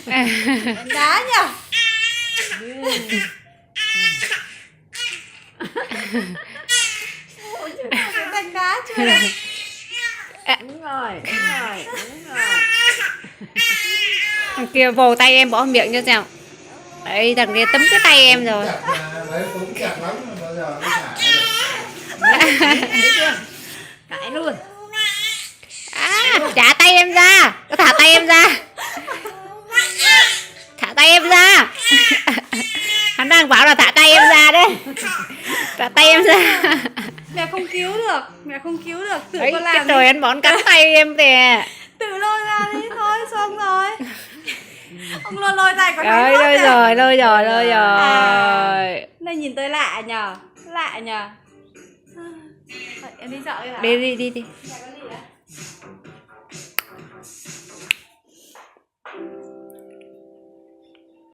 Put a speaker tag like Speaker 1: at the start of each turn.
Speaker 1: Đánh đá nhở. Đánh đá chưa?
Speaker 2: Đúng rồi, đúng rồi, đúng rồi.
Speaker 3: Thằng kia vồ tay em bỏ miệng cho xem. Đấy, thằng kia tấm cái tay em rồi.
Speaker 4: Đấy cũng chặt lắm bao giờ nó thả
Speaker 2: Thấy chưa? Cãi luôn.
Speaker 3: À, trả tay em ra. Nó thả tay em ra. Thả tay em ra. Hắn đang bảo là thả tay em ra đấy. Thả tay em ra.
Speaker 1: Mẹ không cứu được. Mẹ không cứu được. Tự
Speaker 3: Đấy,
Speaker 1: con
Speaker 3: cái
Speaker 1: làm
Speaker 3: trời
Speaker 1: đi.
Speaker 3: anh bón cắn tay em kìa.
Speaker 1: Tự lôi ra đi thôi. Xong rồi. Ông lôi tay có
Speaker 3: Rồi, lôi rồi.
Speaker 1: Này nhìn tôi lạ nhờ. Lạ nhờ. Em đi chợ đi hả?
Speaker 3: Đi.
Speaker 1: Mẹ có gì đấy?